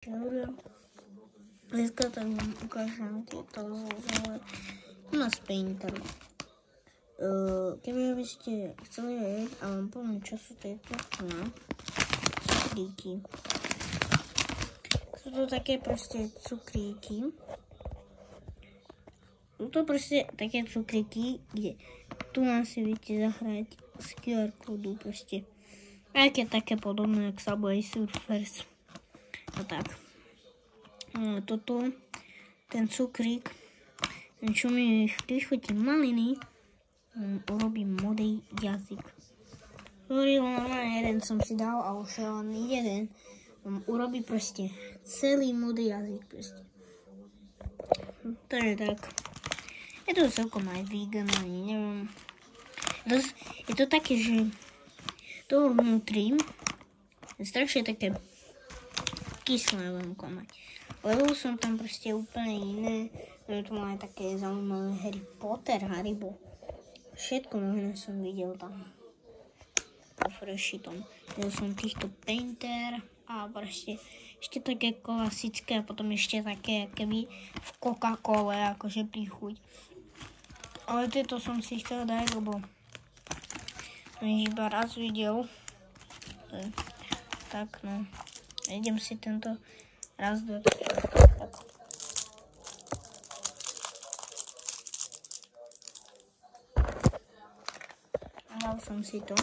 Dobre. Dneska tak vám ukážem tieto zložové u nás Painter. Keby by ste chceli vedieť, a vám poviem, čo sú tieto cukríky. Sú to také proste cukríky. Sú to proste také cukríky, kde tu nám si viete zahrať z QR kódu proste. Aké také podobné, jak Subway Surfers. A tak. Toto, ten cukrík, čo mi keď chutí maliny, urobí modrý jazyk. Ktorý len jeden som si dal a už len jeden urobí proste celý modrý jazyk proste. Takže tak. Je to celkom aj vegan, ani neviem. Je to také, že to vnútri je strašne také kyslé, budem klamať. Lebo som tam proste úplne iné, že tu má aj také zaujímavé Harry Potter, Haribo. Všetko možné som videl tam. Po Freshitom. Videl som týchto Painter a proste ešte také klasické a potom ešte také keby v Coca-Cole akože príchuť. Ale tieto som si chcel dať, lebo som ich iba raz videl. Tak no. Idem si tento raz dať. Tak. Dal som si to.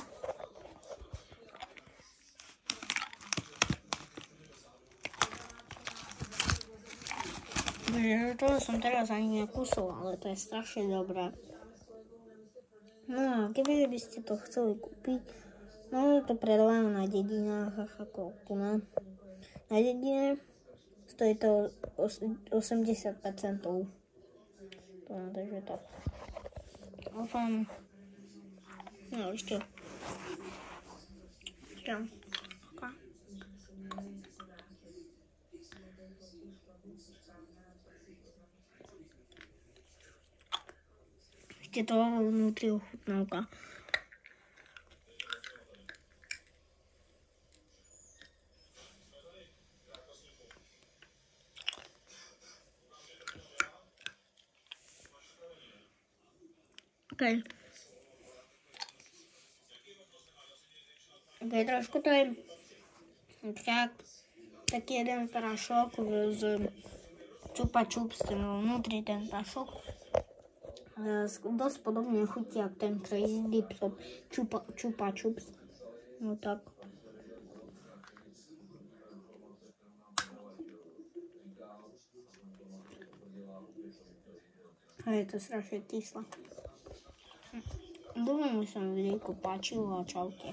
Takže to som teraz ani nekusol, ale to je strašne dobré. No a keby by ste to chceli kúpiť, no to predávajú na dedinách ako tu na dedine. Stojí to 80 centov. Takže tak. Dúfam. No ešte. Ešte to vnútri ochutnávka. Okay, trošku to je taký jeden prášok z Chupa Chups, vnútri ten prášok. Dosť podobne chutí jak ten Crazy Dip Chupa Chups. No tak. A je to strašne kyslé. Dúfam, že sa mi videjko páčilo a čaute.